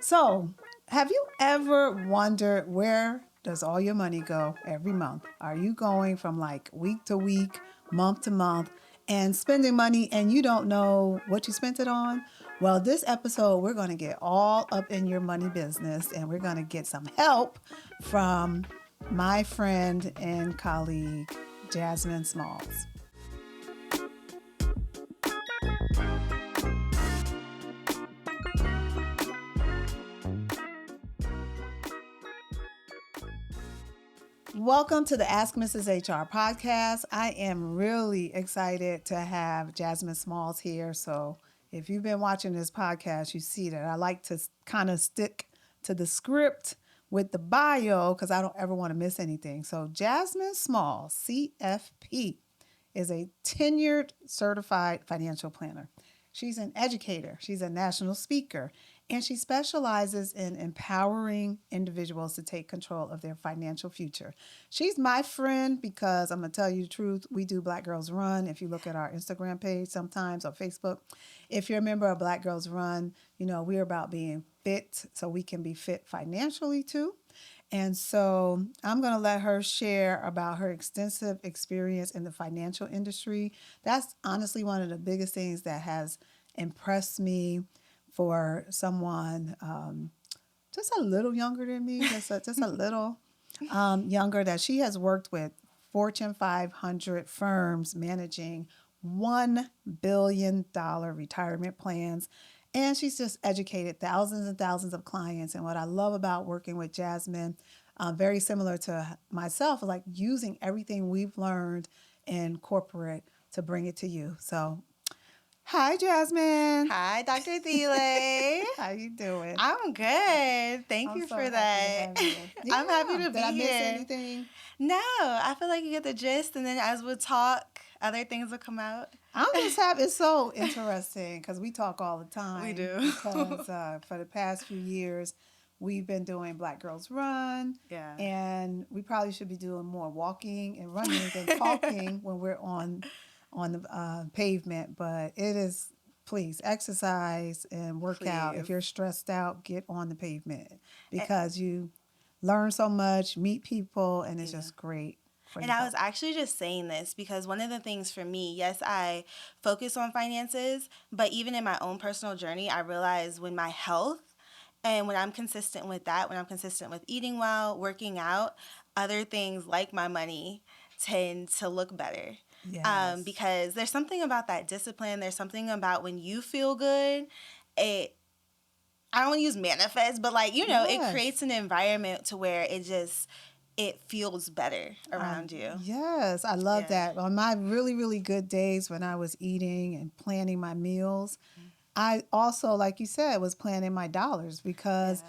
So, have you ever wondered where does all your money go every month? Are you going from like week to week, month to month, and spending money and you don't know what you spent it on? Well, this episode, we're going to get all up in your money business and we're going to get some help from my friend and colleague, Jasmine Smalls. Welcome to the Ask Mrs. HR podcast. I am really excited to have Jasmine Smalls here. So if you've been watching this podcast, you see that I like to kind of stick to the script with the bio because I don't ever want to miss anything. So Jasmine Smalls, CFP, is a tenured certified financial planner. She's an educator. She's a national speaker. And she specializes in empowering individuals to take control of their financial future. She's my friend because I'm going to tell you the truth. We do Black Girls Run. If you look at our Instagram page sometimes or Facebook, if you're a member of Black Girls Run, you know, we're about being fit so we can be fit financially too. And so I'm going to let her share about her extensive experience in the financial industry. That's honestly one of the biggest things that has impressed me for someone just a little younger than me, just a little younger, that she has worked with Fortune 500 firms managing $1 billion retirement plans. And she's just educated thousands and thousands of clients. And what I love about working with Jasmine, very similar to myself, like using everything we've learned in corporate to bring it to you. So hi, Jasmine. Hi, Dr. Thelá. How you doing? I'm good. Thank you so for that. I'm happy to be Did I miss here. anything? No, I feel like you get the gist, and then as we talk, other things will come out. I'm just happy. It's so interesting because we talk all the time. We do. Because for the past few years, we've been doing Black Girls Run. Yeah. And we probably should be doing more walking and running than talking when we're on the pavement. But it is, please exercise and work out. If you're stressed out, get on the pavement because you learn so much, meet people, and it's just great. And I was actually just saying this because one of the things for me, yes, I focus on finances, but even in my own personal journey, I realize when my health and when I'm consistent with that, when I'm consistent with eating well, working out, other things like my money tend to look better. Yes. Because there's something about that discipline. There's something about when you feel good, I don't want to use manifest, but like, you know, it creates an environment to where it feels better around you. Yes, I love that. On my really, really good days when I was eating and planning my meals, I also, like you said, was planning my dollars because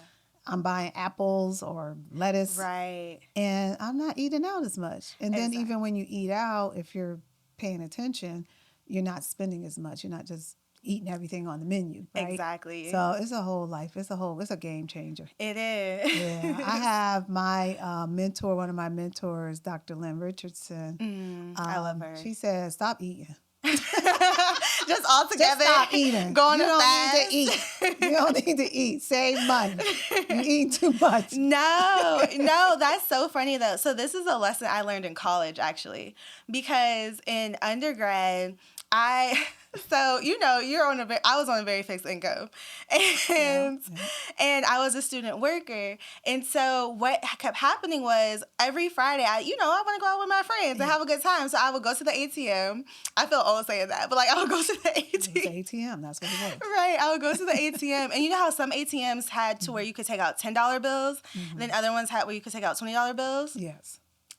I'm buying apples or lettuce. Right. And I'm not eating out as much. And then even when you eat out, if you're paying attention, you're not spending as much. You're not just eating everything on the menu, right? Exactly. So it's a whole life. It's a game changer. It is. Yeah. I have my mentor, one of my mentors, Dr. Lynn Richardson. I love her. She says, stop eating. Just all together. Just stop eating. Going you to don't fast. need to eat. You don't need to eat. Save money. You eat too much. No, that's so funny though. So this is a lesson I learned in college actually, because in undergrad, I was on a very fixed income, and I was a student worker, and so what kept happening was every Friday, I want to go out with my friends and have a good time, so I would go to the ATM. I feel old saying that, but like I would go to the ATM. It's the ATM, that's what it was. Right, I would go to the ATM, and you know how some ATMs had to where you could take out $10 bills, and then other ones had where you could take out $20 bills? Yes.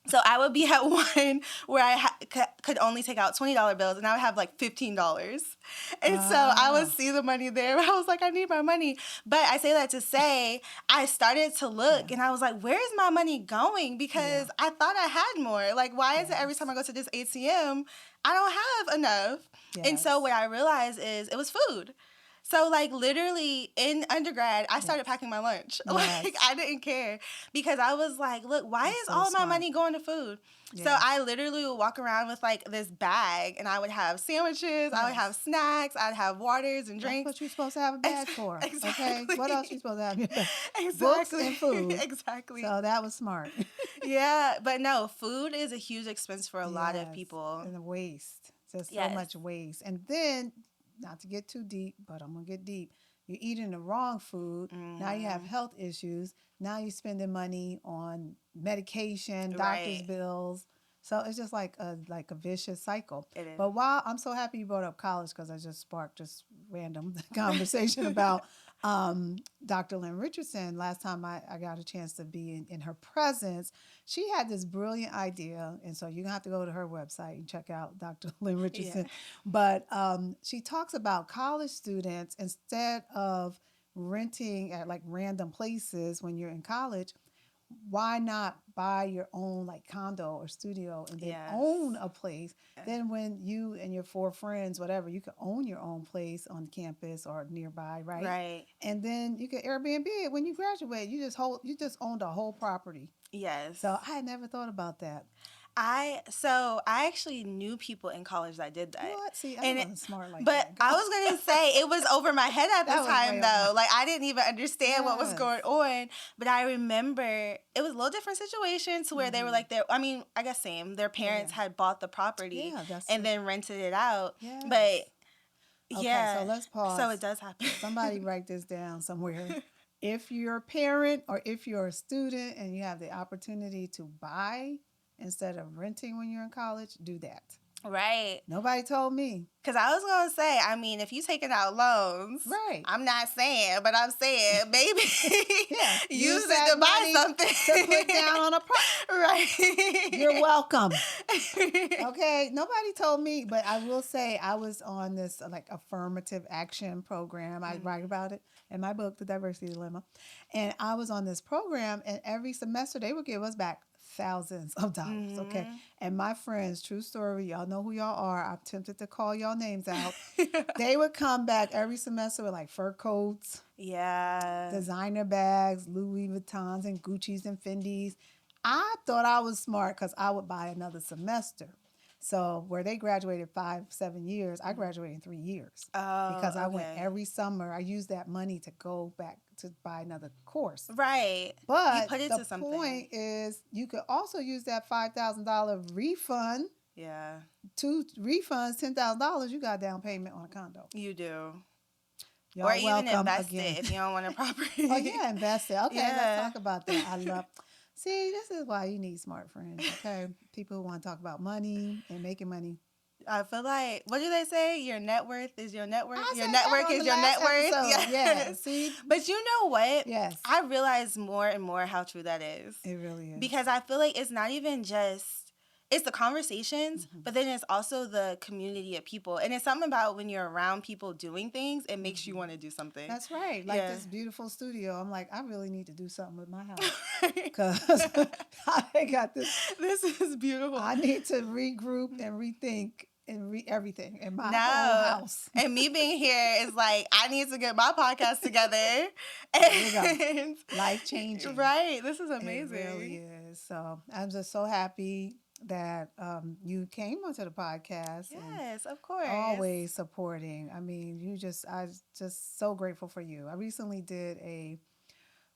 So I would be at one where I could only take out $20 bills, and I would have like $15. And so I would see the money there, and I was like, I need my money. But I say that to say, I started to look, and I was like, where's my money going? Because I thought I had more. Like, why is it every time I go to this ATM, I don't have enough? Yes. And so what I realized is it was food. So, like, literally in undergrad, I started packing my lunch. Yes. Like, I didn't care because I was like, look, why That's is so all my smart. money going to food? So, Yes. I literally would walk around with, like, this bag, and I would have sandwiches, I would have Yes. snacks, I'd have waters and That's drinks. what you're supposed to have a bag for. Okay? Exactly. What else you supposed to have in your bag? Books Exactly. and food. Exactly. So that was smart. Yeah, but no, food is a huge expense for a lot of Yes. people. And the waste. Just so Yes. much waste. And then, not to get too deep, but I'm going to get deep. You're eating the wrong food. Now you have health issues. Now you're spending money on medication, doctor's Right. bills. So it's just like a vicious cycle. It is. But while I'm so happy you brought up college, because I just sparked just random conversation about Dr. Lynn Richardson. Last time I got a chance to be in her presence, she had this brilliant idea. And so you're going to have to go to her website and check out Dr. Lynn Richardson. Yeah. But she talks about college students, instead of renting at like random places when you're in college, why not buy your own like condo or studio and then Yes. own a place? Then when you and your 4 friends, whatever, you can own your own place on campus or nearby, right? Right. And then you can Airbnb it when you graduate. You just owned a whole property. Yes. So I had never thought about that. I actually knew people in college that did that. What? See, I And wasn't smart like But that. I was gonna say it was over my head at the That was time way though. over. Like I didn't even understand what was Yes. going on. But I remember it was a little different situation to where they were like I guess same. Their parents had bought the property and then rented it out. Yes. But Okay, yeah. so let's pause. So it does happen. Somebody write this down somewhere. If you're a parent or if you're a student and you have the opportunity to buy instead of renting when you're in college, do that. Right. Nobody told me. Because I was going to say, I mean, if you're taking out loans, Right. I'm not saying, but I'm saying maybe Yeah. use that it to buy money something. to put down on a property. Right. You're welcome. Okay. Nobody told me, but I will say I was on this like affirmative action program. I write about it in my book, The Diversity Dilemma. And I was on this program, and every semester they would give us back thousands of dollars. Okay. And my friends, true story, y'all know who y'all are. I'm tempted to call y'all names out. They would come back every semester with like fur coats, Yeah. designer bags, Louis Vuittons and Gucci's and Fendi's. I thought I was smart because I would buy another semester. So where they graduated 5-7 years, I graduated in 3 years. Oh, Because I went okay. every summer. I used that money to go back to buy another course. Right. But you put it the to something. point is you could also use that $5,000 refund. Yeah. 2 refunds, $10,000, you got a down payment on a condo. You do. Y'all or even welcome invest again. it if you don't want a property. Oh, yeah, invest it. Okay, Yeah. let's talk about that. I love. See, this is why you need smart friends, okay? People who want to talk about money and making money. I feel like, what do they say? Your net worth is your net worth. I Your said network that on is the your net last worth. episode. Yeah, see? But you know what? Yes. I realize more and more how true that is. It really is. Because I feel like it's not even just, it's the conversations, but then it's also the community of people. And it's something about when you're around people doing things, it makes you want to do something. That's right. Like Yeah. this beautiful studio. I'm like, I really need to do something with my house. Because I got this. This is beautiful. I need to regroup and rethink and everything in my own No. house. And me being here is like, I need to get my podcast together. you go. And Life changing. Right. This is amazing. It really is. So I'm just so happy that you came onto the podcast. Yes, of course. And always supporting. I mean, I'm just so grateful for you. I recently did a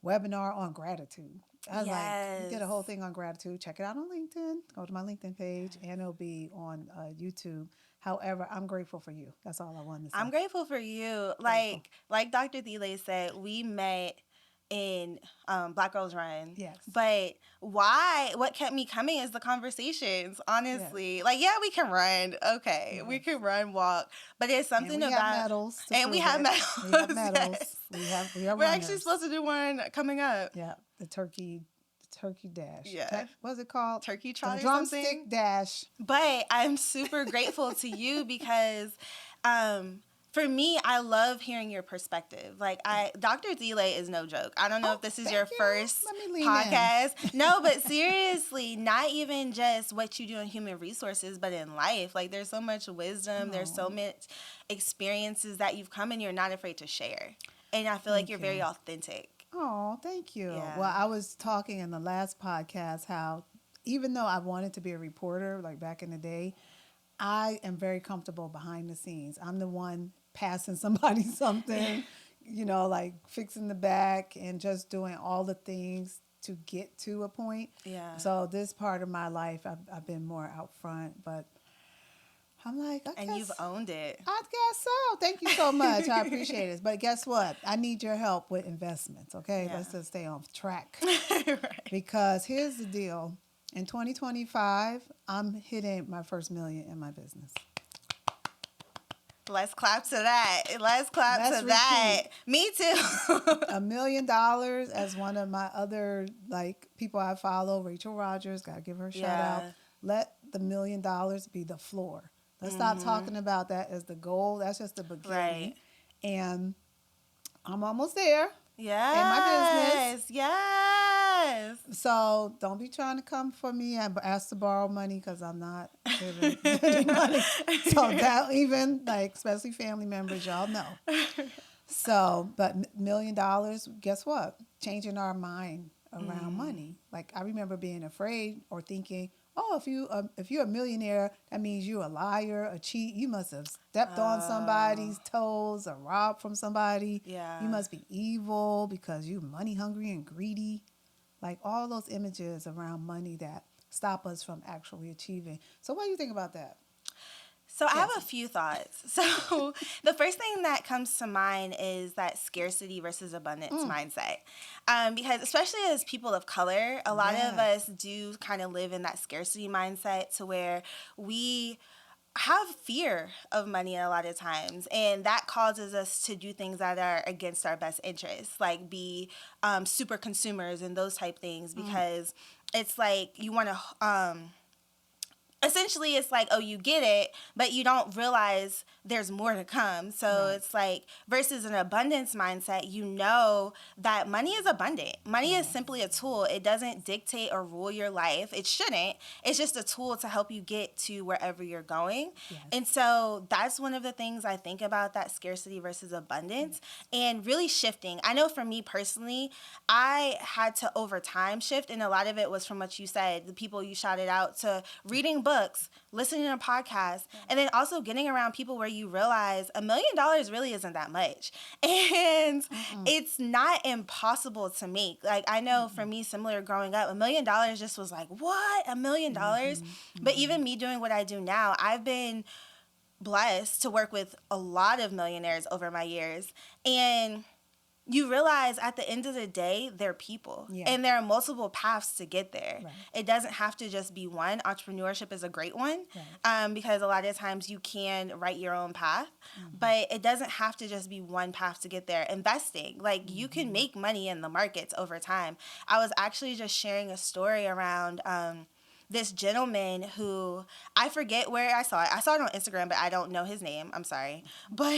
webinar on gratitude. I was like, did a whole thing on gratitude. Check it out on LinkedIn. Go to my LinkedIn page, and it'll be on YouTube. However, I'm grateful for you. That's all I wanted to say. I'm grateful for you. Like Dr. Thelá said, we met in Black Girls Run. Yes. But what kept me coming is the conversations, honestly. Yes. Like, yeah, we can run. Okay. Yes. We can run, walk. But it's something and we about... Have medals to and we prove have it. medals. We have medals. Yes. We are We're runners. actually supposed to do one coming up. Yeah, the turkey dash. Yeah. What's it called? Turkey trot the or drumstick something. dash. But I'm super grateful to you because for me, I love hearing your perspective. Like, Dr. Thelá is no joke. I don't know if this is your first Let me lean podcast. No, but seriously, not even just what you do in human resources, but in life. Like, there's so much wisdom. There's so much experiences that you've come and you're not afraid to share. And I feel like you're very authentic. Oh, thank you. Yeah. Well, I was talking in the last podcast how even though I wanted to be a reporter, like back in the day, I am very comfortable behind the scenes. I'm the one passing somebody something, like fixing the back and just doing all the things to get to a point. Yeah. So this part of my life, I've been more out front, but I'm like, I and guess, you've owned it. I guess so. Thank you so much. I appreciate it. But guess what? I need your help with investments, okay? Yeah. Let's just stay on track. Right. Because here's the deal. In 2025, I'm hitting my first million in my business. Let's clap to that. Let's Let's to that. Me too. $1 million as one of my other people I follow, Rachel Rogers, gotta give her a shout out. Let the $1 million be the floor. Let's stop talking about that as the goal. That's just the beginning. Right. And I'm almost there. Yes. In my business. Yes. So don't be trying to come for me and ask to borrow money because I'm not giving any money. So that even, especially family members, y'all know. So, but $1 million, guess what? Changing our mind around money. Like I remember being afraid or thinking, oh, if you're a millionaire, that means you're a liar, a cheat. You must have stepped on somebody's toes or robbed from somebody. Yeah. You must be evil because you're money hungry and greedy. Like all those images around money that stop us from actually achieving. So what do you think about that? So I have a few thoughts. So the first thing that comes to mind is that scarcity versus abundance mindset. Because especially as people of color, a lot of us do kind of live in that scarcity mindset to where we have fear of money a lot of times, and that causes us to do things that are against our best interests, like be super consumers and those type things, because it's like you want to essentially it's like, oh, you get it, but you don't realize there's more to come. So it's like versus an abundance mindset, you know that money is abundant. Money is simply a tool. It doesn't dictate or rule your life. It shouldn't. It's just a tool to help you get to wherever you're going. Yes. And so that's one of the things I think about, that scarcity versus abundance, and really shifting. I know for me personally, I had to over time shift, and a lot of it was from what you said, the people you shouted out, to reading books, listening to podcasts, and then also getting around people where you realize $1 million really isn't that much. And it's not impossible to make. Like, I know for me, similar growing up, $1 million just was like, what? $1 million? But even me doing what I do now, I've been blessed to work with a lot of millionaires over my years. And you realize at the end of the day, they're people. Yeah. And there are multiple paths to get there. Right. It doesn't have to just be one. Entrepreneurship is a great one, because a lot of times you can write your own path, but it doesn't have to just be one path to get there. Investing, like you can make money in the markets over time. I was actually just sharing a story around this gentleman who, I forget where I saw it. I saw it on Instagram, but I don't know his name. I'm sorry. But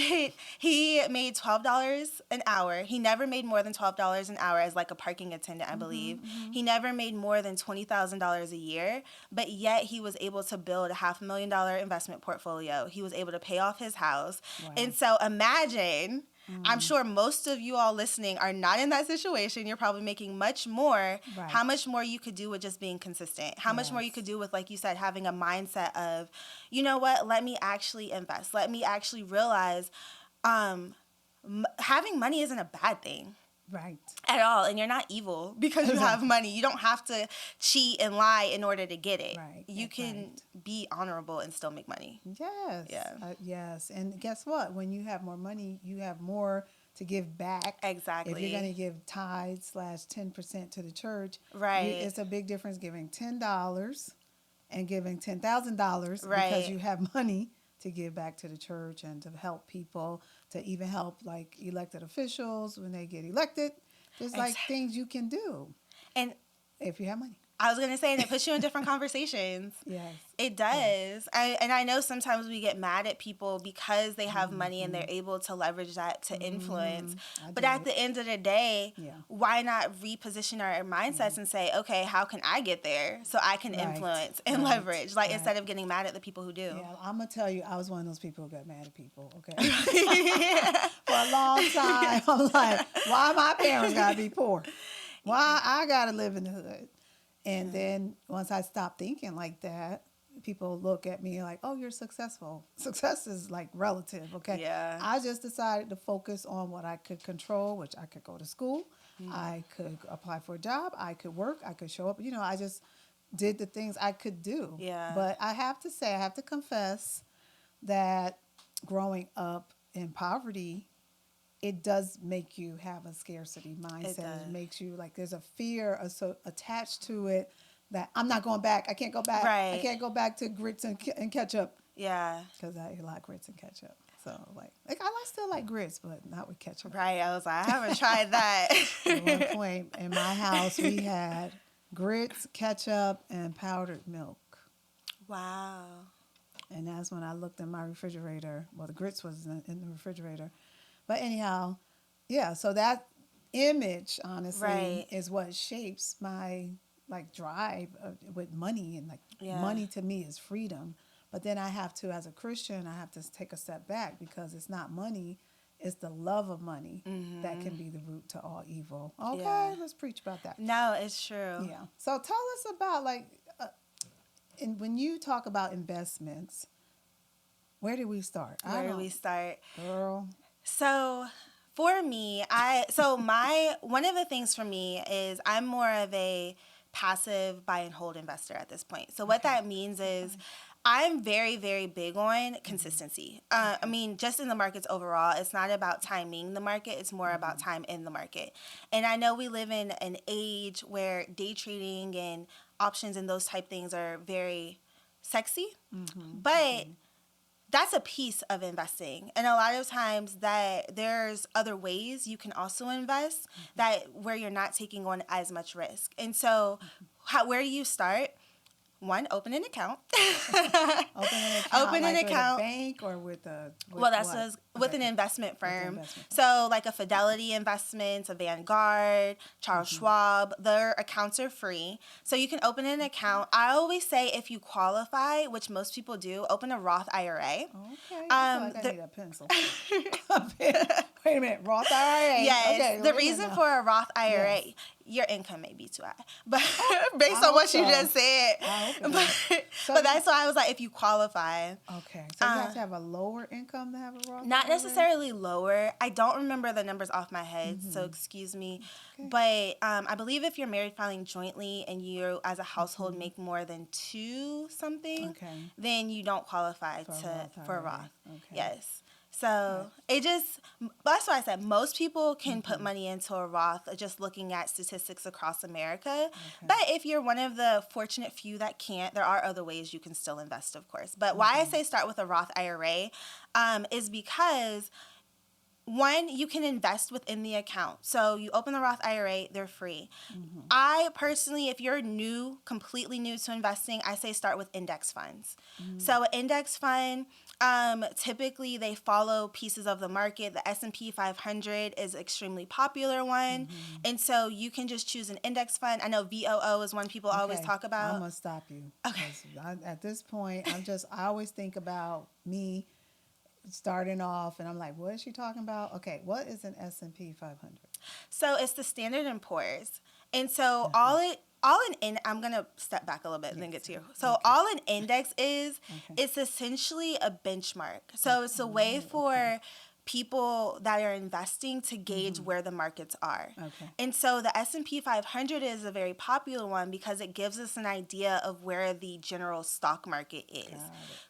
he made $12 an hour. He never made more than $12 an hour as like a parking attendant, I believe. He never made more than $20,000 a year, but yet he was able to build a $500,000 investment portfolio. He was able to pay off his house. Wow. And so imagine, I'm sure most of you all listening are not in that situation. You're probably making much more. Right. How much more you could do with just being consistent. How much more you could do with, like you said, having a mindset of, you know what, let me actually invest. Let me actually realize having money isn't a bad thing. Right. At all. And you're not evil because you have money. You don't have to cheat and lie in order to get it. Right. You can be honorable and still make money. Yes. Yeah. Yes. And guess what? When you have more money, you have more to give back. Exactly. If you're going to give tithes /10% to the church, right, it's a big difference giving $10 and giving $10,000 because you have money to give back to the church and to help people, to even help like elected officials when they get elected. There's like things you can do, and if you have money. I was going to say, and it puts you in different conversations. Yes. It does. And I know sometimes we get mad at people because they have money and they're able to leverage that to influence. But at the end of the day, why not reposition our mindsets and say, okay, how can I get there so I can influence and leverage? Like, instead of getting mad at the people who do. Yeah, I'm going to tell you, I was one of those people who got mad at people, okay? For a long time, I'm like, why my parents got to be poor? Why I got to live in the hood? And then once I stopped thinking like that, people look at me like, oh, you're successful. Success is like relative, okay? Yeah. I just decided to focus on what I could control, which I could go to school, I could apply for a job, I could work, I could show up. You know, I just did the things I could do. Yeah. But I have to say, I have to confess that growing up in poverty, it does make you have a scarcity mindset. It makes you like there's a fear attached to it that I'm not going back. I can't go back. Right. I can't go back to grits and ketchup. Yeah. Because I eat a lot of grits and ketchup. So like I still like grits, but not with ketchup. Right. I was like, I haven't tried that. At one point in my house, we had grits, ketchup, and powdered milk. Wow. And that's when I looked in my refrigerator. Well, the grits was in the refrigerator. But anyhow, yeah, so that image, honestly, is what shapes my like drive with money. And like money to me is freedom. But then I have to, as a Christian, I have to take a step back because it's not money. It's the love of money that can be the root to all evil. Okay, let's preach about that. No, it's true. Yeah. So tell us about like, and when you talk about investments, where do we start? Where do we start? Girl. So for me, one of the things for me is I'm more of a passive buy and hold investor at this point. So what that means is I'm very, very big on consistency. I mean, just in the markets overall, it's not about timing the market. It's more about time in the market. And I know we live in an age where day trading and options and those type things are very sexy, but that's a piece of investing. And a lot of times that there's other ways you can also invest that where you're not taking on as much risk. And so where do you start? One, open an account. Open an account. With a bank or with a... With an investment firm. So like a Fidelity Investments, a Vanguard, Charles Schwab, their accounts are free. So you can open an account. I always say if you qualify, which most people do, open a Roth IRA. Okay. I feel like I need a pencil. Wait a minute. Roth IRA. Yes. Okay, the reason for a Roth IRA, your income may be too high. But based on what you just said. But that's why I was like, if you qualify. Okay. So you have to have a lower income to have a Roth Not IRA? necessarily lower. I don't remember the numbers off my head, so excuse me. Okay. But I believe if you're married filing jointly and you as a household make more than two something, then you don't qualify for a Roth. Okay. Yes. So that's why I said most people can put money into a Roth just looking at statistics across America. But if you're one of the fortunate few that can't, there are other ways you can still invest, of course. But why I say start with a Roth IRA is because one, you can invest within the account. So you open the Roth IRA, they're free. I personally, if you're completely new to investing, I say start with index funds. So an index fund, typically they follow pieces of the market. The S&P 500 is an extremely popular one. And so you can just choose an index fund. I know VOO is one people always talk about. I'm going to stop you. Okay. At this point, I always think about me starting off, and I'm like, what is she talking about? Okay, what is an S&P 500? So it's the Standard & Poor's. And so I'm going to step back a little bit and then get to you. So all an index is, it's essentially a benchmark. So it's a way for people that are investing to gauge where the markets are. And so the S&P 500 is a very popular one because it gives us an idea of where the general stock market is.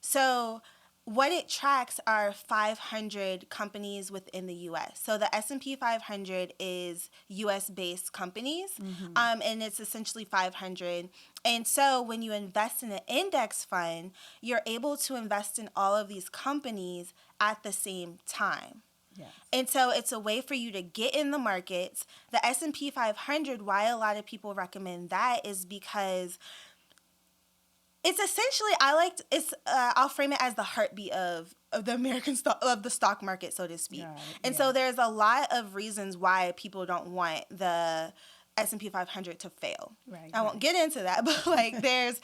So what it tracks are 500 companies within the U.S. So the S&P 500 is U.S.-based companies, and it's essentially 500. And so when you invest in an index fund, you're able to invest in all of these companies at the same time. Yes. And so it's a way for you to get in the markets. The S&P 500, why a lot of people recommend that is because it's essentially, I'll frame it as the heartbeat of the American stock, of the stock market, so to speak. Got it, And yeah. so there's a lot of reasons why people don't want the S&P 500 to fail. Right, I won't get into that, but like there's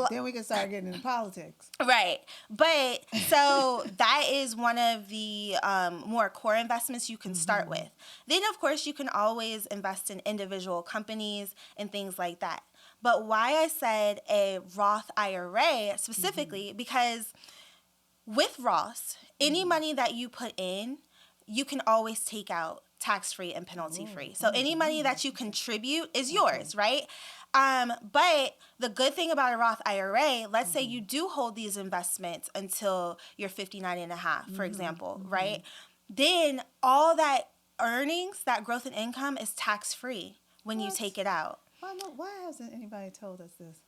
then we can start getting into politics. Right. But so that is one of the more core investments you can start with. Then, of course, you can always invest in individual companies and things like that. But why I said a Roth IRA specifically, because with Roths, any money that you put in, you can always take out tax-free and penalty-free. So any money that you contribute is yours, right? But the good thing about a Roth IRA, let's say you do hold these investments until you're 59 and a half, for example, right? Then all that earnings, that growth in income is tax-free when you take it out. Why hasn't anybody told us this?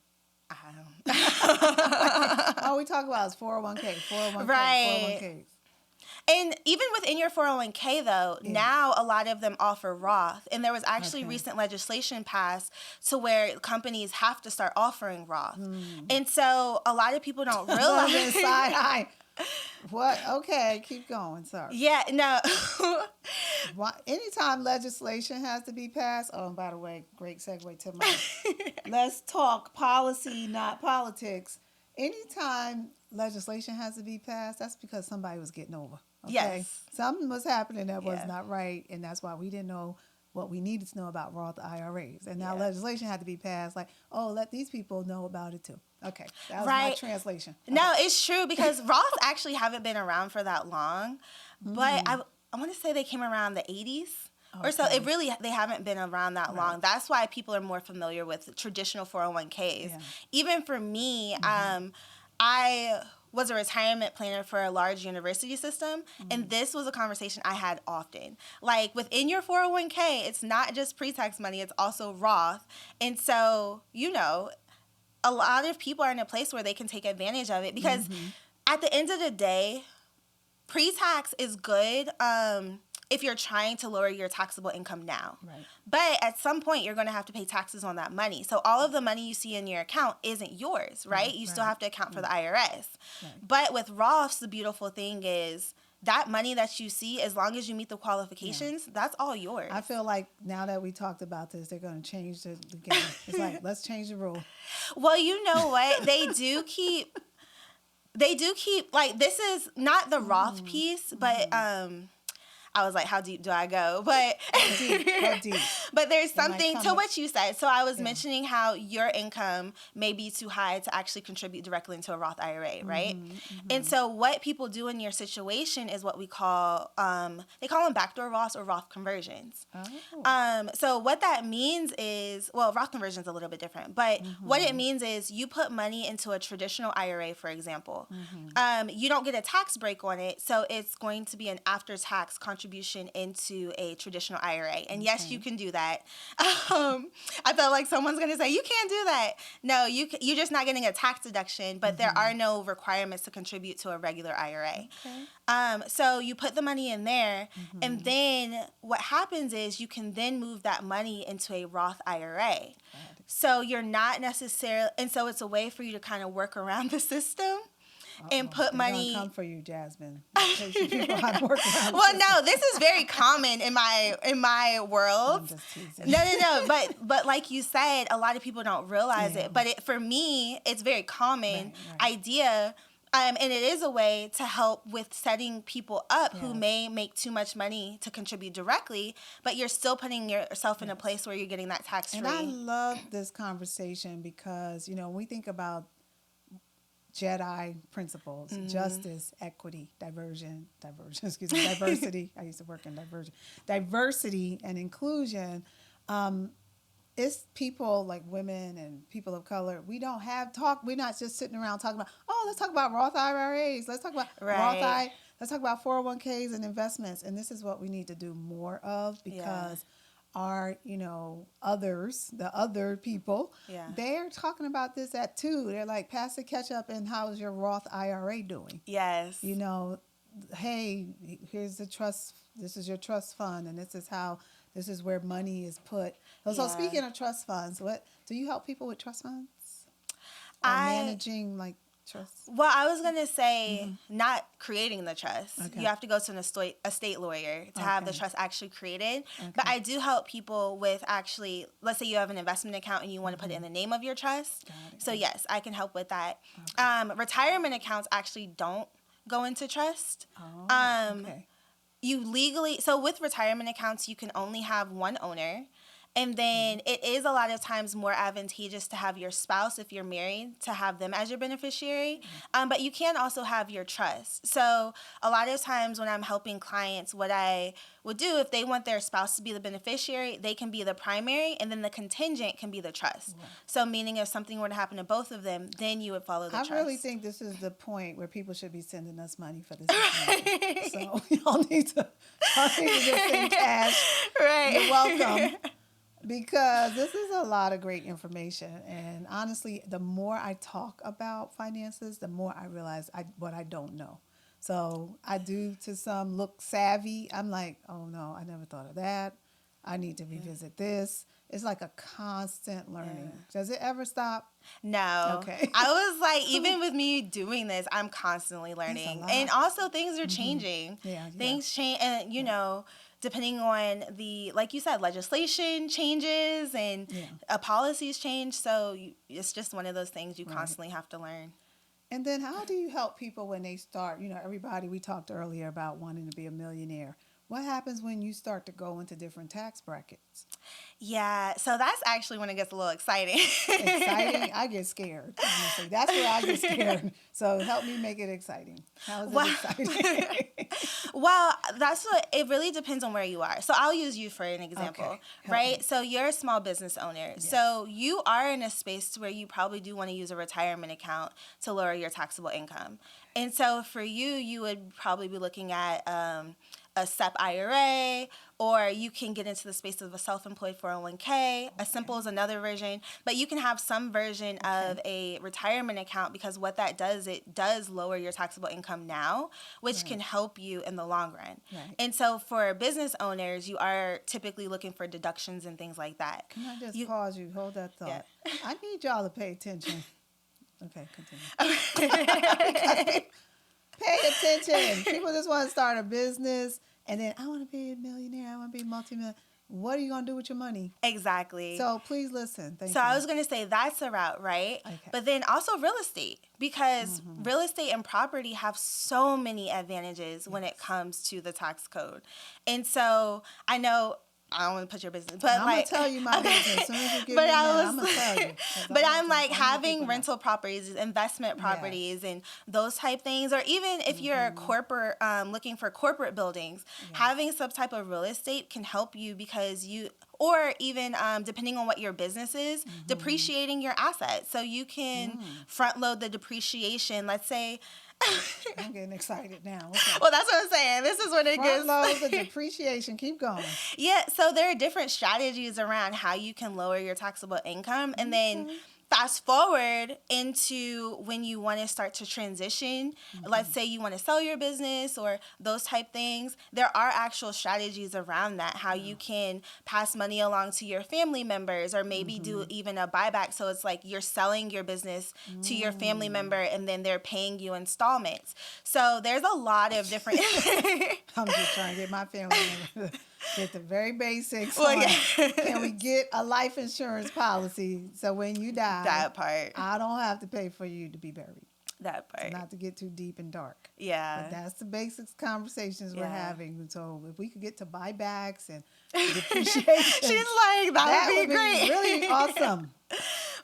I don't All we talk about is 401k, 401k, Right. 401ks. And even within your 401k, though, now a lot of them offer Roth. And there was actually recent legislation passed to where companies have to start offering Roth. And so a lot of people don't realize. Side eye. What? Okay, keep going. Sorry. Yeah, no. Anytime legislation has to be passed. Oh, and by the way, great segue to my. Let's talk policy, not politics. Anytime legislation has to be passed, that's because somebody was getting over. Okay? Yes. Something was happening that was not right, and that's why we didn't know what we needed to know about Roth IRAs. And now legislation had to be passed, like, oh, let these people know about it too. Okay, that was my translation. Okay. No, it's true because Roth actually haven't been around for that long, but I want to say they came around the 80s. Or so they haven't been around that long. That's why people are more familiar with traditional 401ks. Yeah. Even for me, I was a retirement planner for a large university system, and this was a conversation I had often. Like within your 401k, it's not just pre-tax money, it's also Roth. And so, a lot of people are in a place where they can take advantage of it because at the end of the day, pre-tax is good if you're trying to lower your taxable income now. Right. But at some point, you're going to have to pay taxes on that money. So all of the money you see in your account isn't yours, right? You still have to account for the IRS. Right. But with Roths, the beautiful thing is that money that you see, as long as you meet the qualifications, that's all yours. I feel like now that we talked about this, they're going to change the game. It's like, let's change the rule. Well, you know what? They do keep, like, this is not the Roth piece, but I was like, how deep do I go? But go deep. But there's something to what you said. So I was mentioning how your income may be too high to actually contribute directly into a Roth IRA, right? And so what people do in your situation is what we call, they call them backdoor Roths or Roth conversions. Oh. So what that means is, well, Roth conversion is a little bit different, but what it means is you put money into a traditional IRA, for example. You don't get a tax break on it, so it's going to be an after-tax contribution into a traditional IRA. And yes, you can do that. I felt like someone's going to say, you can't do that. No, you're just not getting a tax deduction, but there are no requirements to contribute to a regular IRA. So you put the money in there, and then what happens is you can then move that money into a Roth IRA. So you're not necessarily, and so it's a way for you to kind of work around the system. And put money. Come for you, Jasmine. People have work around. Well, no, this is very common in my world. I'm just teasing. No. But like you said, a lot of people don't realize it. But for me, it's very common idea. And it is a way to help with setting people up who may make too much money to contribute directly, but you're still putting yourself in a place where you're getting that tax free. And I love this conversation because, when we think about Jedi principles, justice, equity, diversity. I used to work in diversity and inclusion. It's people like women and people of color. We don't have talk. We're not just sitting around talking about, let's talk about Roth IRAs. Let's talk about let's talk about 401ks and investments. And this is what we need to do more of because our, others, the other people, they're talking about this at 2. They're like, pass the ketchup and how's your Roth IRA doing? Yes. Hey, here's the trust this is your trust fund, and this is where money is put. So speaking of trust funds, what do you help people with trust funds or managing like trust? Well, I was going to say not creating the trust. Okay. You have to go to an estate lawyer to have the trust actually created. Okay. But I do help people with actually, let's say you have an investment account and you want to put it in the name of your trust. So yes, I can help with that. Okay. Retirement accounts actually don't go into trust. Okay. You legally, so with retirement accounts, you can only have one owner. And then it is a lot of times more advantageous to have your spouse, if you're married, to have them as your beneficiary. But you can also have your trust. So a lot of times when I'm helping clients, what I would do, if they want their spouse to be the beneficiary, they can be the primary, and then the contingent can be the trust. Right. So meaning if something were to happen to both of them, then you would follow the trust. I really think this is the point where people should be sending us money for this. Right. So y'all need to just send cash. Right. You're welcome. Because this is a lot of great information. And honestly, the more I talk about finances, the more I realize what I don't know. So I do to some look savvy. I'm like, oh no, I never thought of that. I need to revisit this. It's like a constant learning. Yeah. Does it ever stop? No. Okay. I was like, even with me doing this, I'm constantly learning. And also things are changing. Yeah. Things change. And, you know, depending on the, like you said, legislation changes and policies change. So it's just one of those things you constantly have to learn. And then how do you help people when they start? You know, everybody, we talked earlier about wanting to be a millionaire. What happens when you start to go into different tax brackets? Yeah, so that's actually when it gets a little exciting. Exciting? I get scared, honestly. That's where I get scared. So help me make it exciting. How is it exciting? Well, it really depends on where you are. So I'll use you for an example, right? So you're a small business owner. Yes. So you are in a space where you probably do want to use a retirement account to lower your taxable income. And so for you, you would probably be looking at a SEP IRA, or you can get into the space of a self-employed 401k. A simple is another version, but you can have some version of a retirement account, because what that does, it does lower your taxable income now, which can help you in the long run. Right. And so for business owners, you are typically looking for deductions and things like that. Can I just pause you? Hold that thought. Yeah. I need y'all to pay attention. Okay, continue. Pay attention. People just want to start a business, and then I want to be a millionaire. I want to be multi-millionaire. What are you going to do with your money? Exactly. So please listen. Thank you. I was going to say that's a route, right? Okay. But then also real estate, because real estate and property have so many advantages when it comes to the tax code. And so I know, I don't want to put your business, but I'm like, gonna tell you my business. As soon as you give me that, I'm gonna tell you. But I'm like having rental properties, investment properties, and those type things, or even if you're a corporate, looking for corporate buildings, having some type of real estate can help you, because or even depending on what your business is, depreciating your assets, so you can front load the depreciation. Let's say. I'm getting excited now. Well, that's what I'm saying. This is when it gets... Front load the depreciation. Keep going. Yeah, so there are different strategies around how you can lower your taxable income. And then fast forward into when you want to start to transition. Let's say you want to sell your business or those type things. There are actual strategies around that, how you can pass money along to your family members, or maybe do even a buyback. So it's like you're selling your business to your family member, and then they're paying you installments. So there's a lot of different... I'm just trying to get my family member to get the very basics. Can we get a life insurance policy so when you die, that part, I don't have to pay for you to be buried? That part. So not to get too deep and dark. Yeah. But that's the basics conversations we're having. So if we could get to buybacks and depreciation. She's like, that would be great. Really awesome.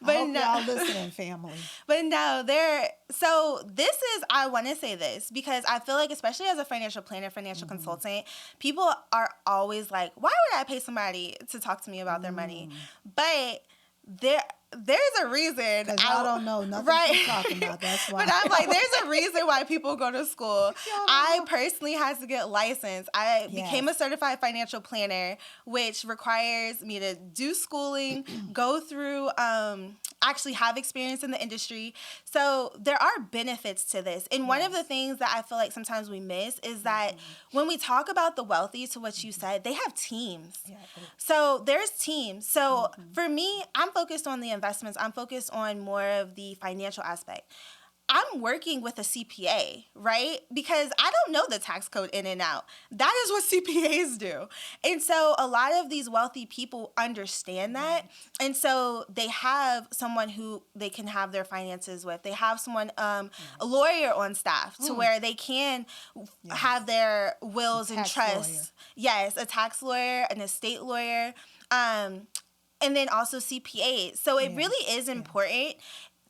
But I hope y'all listening, family. But no, I want to say this, because I feel like, especially as a financial planner, financial consultant, people are always like, why would I pay somebody to talk to me about their money? But there's a reason. Because y'all don't know nothing right. she's talking about. That's why. But I'm like, there's a reason why people go to school. I know. personally had to get licensed. I Yes. became a certified financial planner, which requires me to do schooling, go through, actually have experience in the industry. So there are benefits to this. And one of the things that I feel like sometimes we miss is that when we talk about the wealthy, to what you said, they have teams. Yeah. So there's teams. So for me, I'm focused on the investments. I'm focused on more of the financial aspect. I'm working with a CPA, right? Because I don't know the tax code in and out. That is what CPAs do. And so a lot of these wealthy people understand that. And so they have someone who they can have their finances with. They have someone, a lawyer on staff to where they can have their wills and trusts. Yes, a tax lawyer, an estate lawyer, and then also CPAs. So it really is important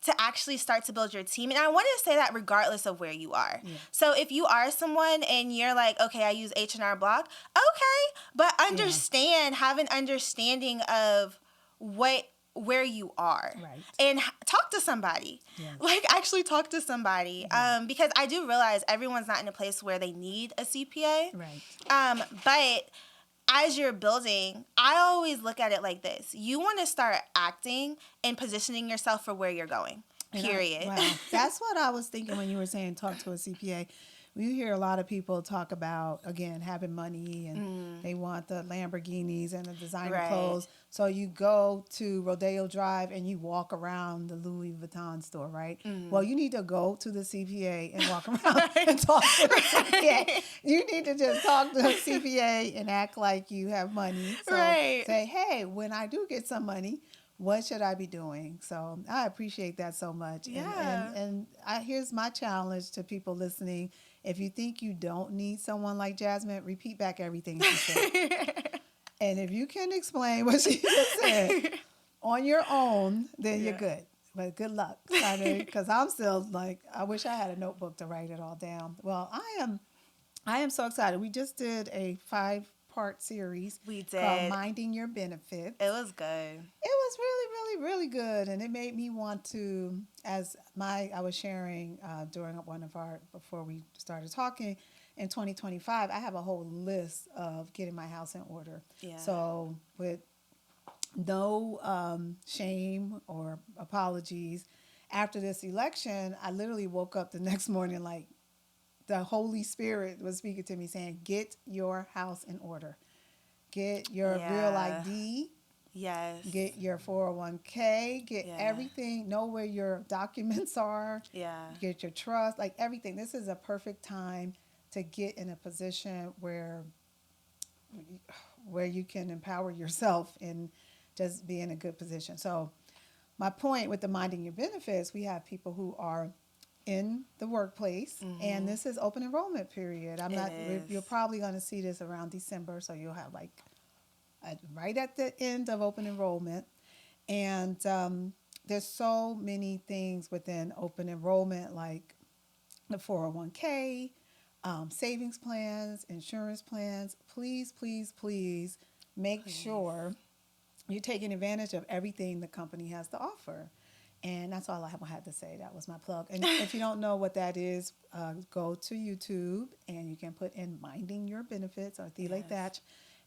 to actually start to build your team. And I want to say that regardless of where you are. Yeah. So if you are someone and you're like, okay, I use H&R Block, okay, but understand, have an understanding of where you are. Right. And talk to somebody. Yeah. Like, actually talk to somebody. Because I do realize everyone's not in a place where they need a CPA. Right. But as you're building, I always look at it like this. You want to start acting and positioning yourself for where you're going, period. Wow. That's what I was thinking when you were saying talk to a CPA. We hear a lot of people talk about, again, having money and they want the Lamborghinis and the designer clothes. So you go to Rodeo Drive and you walk around the Louis Vuitton store, right? Well, you need to go to the CPA and walk around and talk to the CPA. You need to just talk to the CPA and act like you have money. So say, hey, when I do get some money, what should I be doing? So I appreciate that so much. Yeah. And here's my challenge to people listening. If you think you don't need someone like Jasmine, repeat back everything she said. And if you can explain what she just said on your own, then you're good. But good luck. Because I'm still like, I wish I had a notebook to write it all down. Well, I am so excited. We just did a 5-part series. We did. Called Minding Your Benefits. It was good. It was really, really, really good. And it made me want to, I was sharing during before we started talking, in 2025, I have a whole list of getting my house in order. Yeah. So with no shame or apologies, after this election, I literally woke up the next morning like the Holy Spirit was speaking to me saying, get your house in order. Get your real ID. Yes. Get your 401k. Get everything. Know where your documents are. Yeah. Get your trust. Like everything. This is a perfect time to get in a position where you can empower yourself and just be in a good position. So my point with the Minding Your Benefits, we have people who are in the workplace, and this is open enrollment period. You're probably going to see this around December, so you'll have like right at the end of open enrollment. And there's so many things within open enrollment, like the 401k, savings plans, insurance plans. Please, please, please make sure you're taking advantage of everything the company has to offer. And that's all I had to say. That was my plug. And if you don't know what that is, go to YouTube and you can put in Minding Your Benefits or Thelá Thatch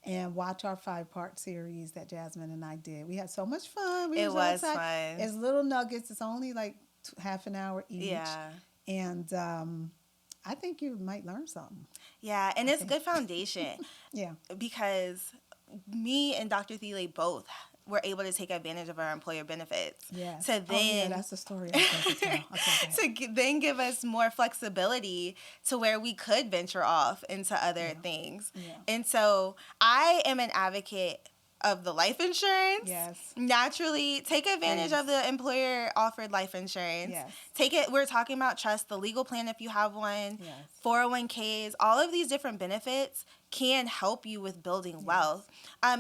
and watch our 5-part series that Jasmine and I did. We had so much fun. It was fun. It's little nuggets. It's only like half an hour each. Yeah. And I think you might learn something. Yeah, and it's good foundation. Yeah. Because me and Dr. Thelá both were able to take advantage of our employer benefits. Yes. To then, that's the story I was going to tell. To then give us more flexibility to where we could venture off into other things. Yeah. And so I am an advocate of the life insurance. Yes. Naturally, take advantage of the employer offered life insurance. Yes. Take it. We're talking about trust, the legal plan if you have one, 401ks, all of these different benefits can help you with building wealth.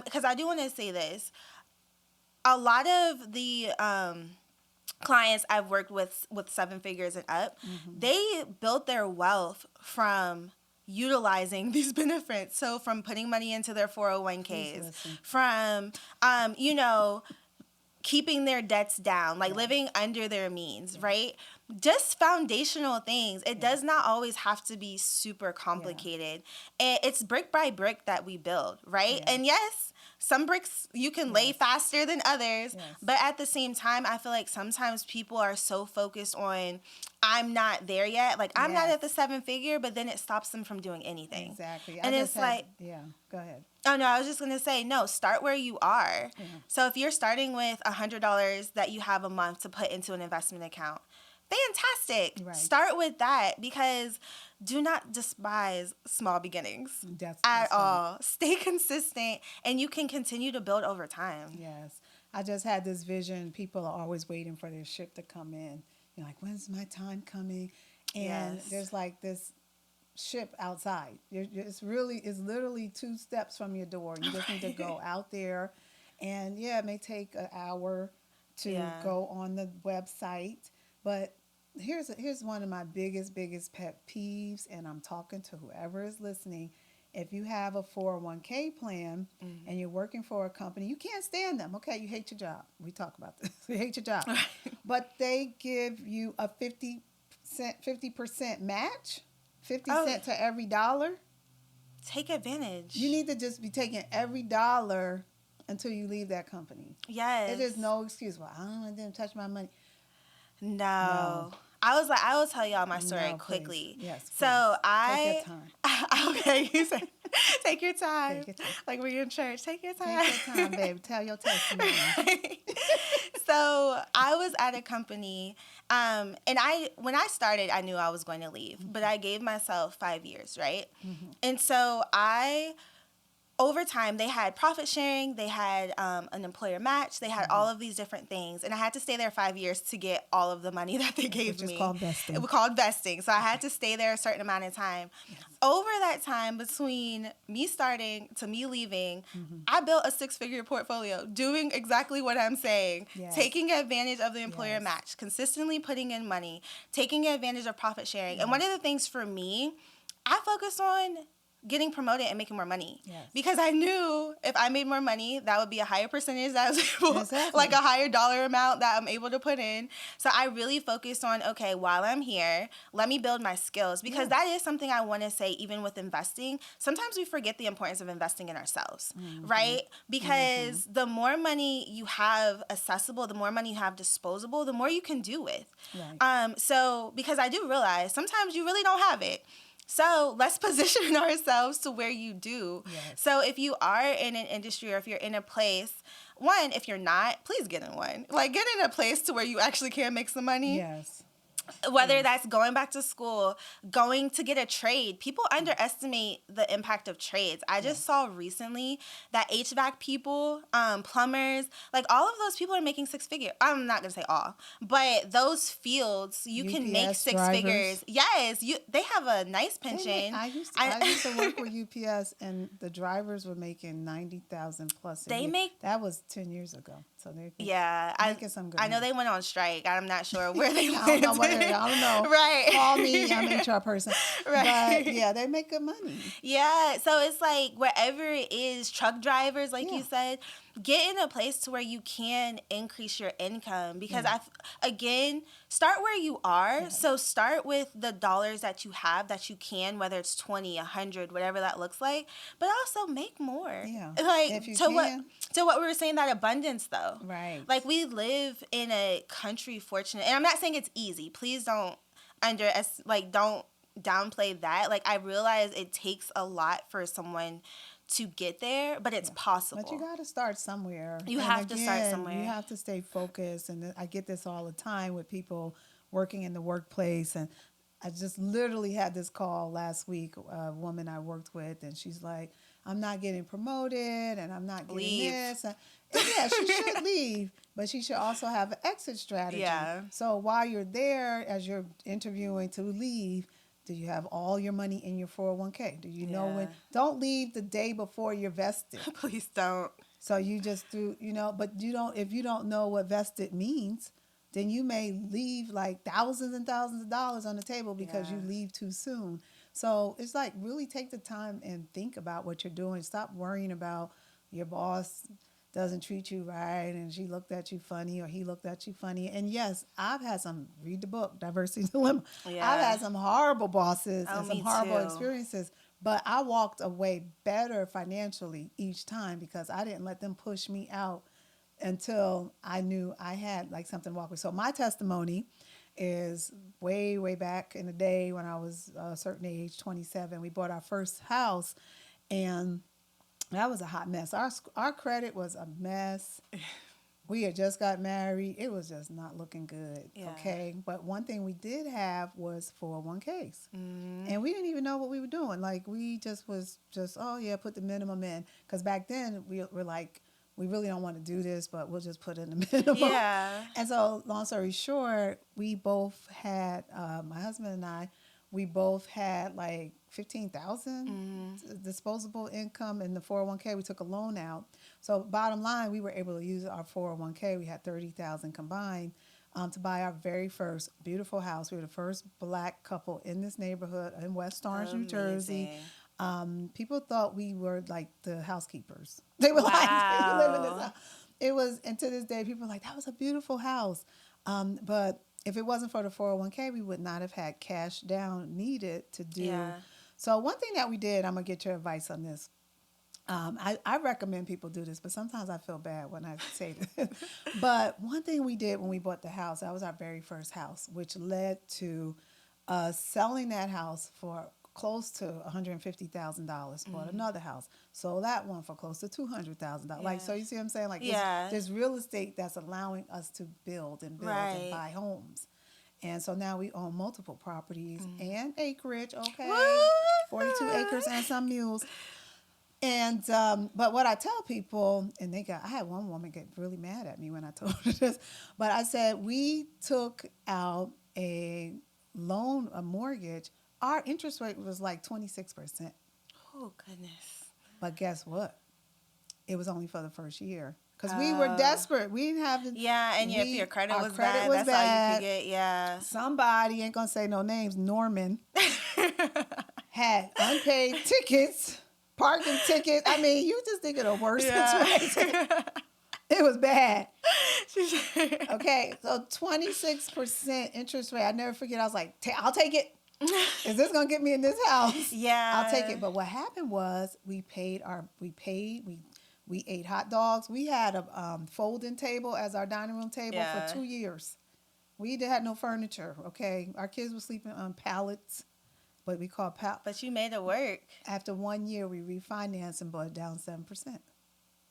Because I do want to say this. A lot of the clients I've worked with 7 figures and up, they built their wealth from utilizing these benefits. So from putting money into their 401ks, from, keeping their debts down, like living under their means, right? Just foundational things. It does not always have to be super complicated. And it's brick by brick that we build, right? And yes, some bricks you can lay faster than others, but at the same time, I feel like sometimes people are so focused on, I'm not there yet. Like, I'm not at the 7-figure, but then it stops them from doing anything. Exactly. And it's like, go ahead. Oh, no, I was just going to say, no, start where you are. Yeah. So if you're starting with $100 that you have a month to put into an investment account, fantastic. Right. Start with that, because do not despise small beginnings at all. Stay consistent, and you can continue to build over time. Yes. I just had this vision. People are always waiting for their ship to come in. You're like, when's my time coming? And there's like this ship outside. It's literally 2 steps from your door. You just need to go out there, and it may take an hour to go on the website. But here's one of my biggest pet peeves, and I'm talking to whoever is listening. If you have a 401k plan and you're working for a company, you can't stand them. Okay, you hate your job. We talk about this. You hate your job, but they give you a 50% match. 50 cents to every dollar. Take advantage. You need to just be taking every dollar until you leave that company. Yes. It is no excuse. Well, I don't want them to touch my money. No. I will tell y'all my story quickly. Yes. Please. So take your time. Okay, you said take your time. Take your time. Like we're in church. Take your time. Take your time, babe. Tell your testimony. Right. So I was at a company, and when I started, I knew I was going to leave, but I gave myself 5 years, right? And so over time, they had profit sharing, they had an employer match, they had all of these different things. And I had to stay there 5 years to get all of the money that they gave me. Which is called vesting. It was called vesting. So I had to stay there a certain amount of time. Yes. Over that time, between me starting to me leaving, I built a 6-figure portfolio, doing exactly what I'm saying, taking advantage of the employer match, consistently putting in money, taking advantage of profit sharing. And one of the things for me, I focused on getting promoted and making more money. Because I knew if I made more money, that would be a higher percentage that I was able, like a higher dollar amount that I'm able to put in. So I really focused on, okay, while I'm here, let me build my skills, because that is something I want to say, even with investing. Sometimes we forget the importance of investing in ourselves, right? Because the more money you have accessible, the more money you have disposable, the more you can do with. So because I do realize sometimes you really don't have it. So let's position ourselves to where you do. So if you are in an industry, or if you're in a place, one, if you're not, please get in one. Like, get in a place to where you actually can make some money. Whether that's going back to school, going to get a trade. People underestimate the impact of trades. I just saw recently that HVAC people, plumbers, like all of those people are making 6-figure. I'm not going to say all, but those fields, you can make 6 figures. Yes, they have a nice pension. I used to work with UPS, and the drivers were making $90,000 plus a year. That was 10 years ago. So they're making some good money. I know they went on strike. I'm not sure where they went. I don't know. Right. Call me. I'm an HR person. Right. But they make good money. Yeah. So it's like wherever it is, truck drivers, like you said, get in a place to where you can increase your income, because again, start where you are. So start with the dollars that you have, that you can, whether it's 20, 100, whatever that looks like, but also make more. Like, if you to what we were saying, that abundance though. Right. Like, we live in a country fortunate, and I'm not saying it's easy. Please don't don't downplay that. Like, I realize it takes a lot for someone to get there, but it's possible. But you got to start somewhere. You have to start somewhere. You have to stay focused. And I get this all the time with people working in the workplace. And I just literally had this call last week, a woman I worked with, and she's like, I'm not getting promoted, and I'm not getting this. And she should leave, but she should also have an exit strategy. So while you're there, as you're interviewing to leave, do you have all your money in your 401k? Do you know when? Don't leave the day before you're vested. Please don't. So you just do, but you don't. If you don't know what vested means, then you may leave like thousands and thousands of dollars on the table because you leave too soon. So it's like, really take the time and think about what you're doing. Stop worrying about your boss doesn't treat you right and she looked at you funny or he looked at you funny. And yes, I've had some, read the book, Diversity Dilemma. Yeah. I've had some horrible bosses Oh, and some me horrible too. experiences, but I walked away better financially each time because I didn't let them push me out until I knew I had like something to walk with. So my testimony is way, way back in the day when I was a certain age, 27. We bought our first house, and that was a hot mess. Our credit was a mess. We had just got married. It was just not looking good. Yeah. Okay. But one thing we did have was 401ks. And we didn't even know what we were doing. Like, we just was just, oh, yeah, put the minimum in. Because back then, we were like, we really don't want to do this, but we'll just put in the minimum. Yeah. And so, long story short, we both had, my husband and I, we both had like 15,000 disposable income in the 401k. We took a loan out. So bottom line, we were able to use our 401k. We had 30,000 combined to buy our very first beautiful house. We were the first black couple in this neighborhood in West Orange, New Jersey. People thought we were like the housekeepers. They were like, you live in this house. It was, and to this day, people are like, that was a beautiful house. But if it wasn't for the 401k, we would not have had cash down needed to do. Yeah. So one thing that we did, I'm going to get your advice on this. I recommend people do this, but sometimes I feel bad when I say this. But one thing we did when we bought the house, that was our very first house, which led to selling that house for close to $150,000. Bought another house, sold that one for close to $200,000. Yeah. Like, so you see what I'm saying? Like, Yeah. there's real estate that's allowing us to build and Right. buy homes. And so now we own multiple properties and acreage, okay? Woo! 42 acres and some mules. And but what I tell people, and I had one woman get really mad at me when I told her this, but I said, we took out a loan, a mortgage. Our interest rate was like 26%. Oh, goodness. But guess what? It was only for the first year. Because we were desperate. We didn't have the... Yeah, and if your credit our was credit bad, was that's bad. all you could get. Yeah. Somebody, ain't going to say no names, Norman, had unpaid tickets, parking tickets. I mean, you just think of the worst situation. It was bad. Okay, so 26% interest rate. I never forget. I was like, I'll take it. Is this going to get me in this house? Yeah. I'll take it. But what happened was we ate hot dogs. We had a folding table as our dining room table for 2 years. We had no furniture, okay? Our kids were sleeping on pallets, what we call pallets. But you made it work. After 1 year, we refinanced and brought it down 7%.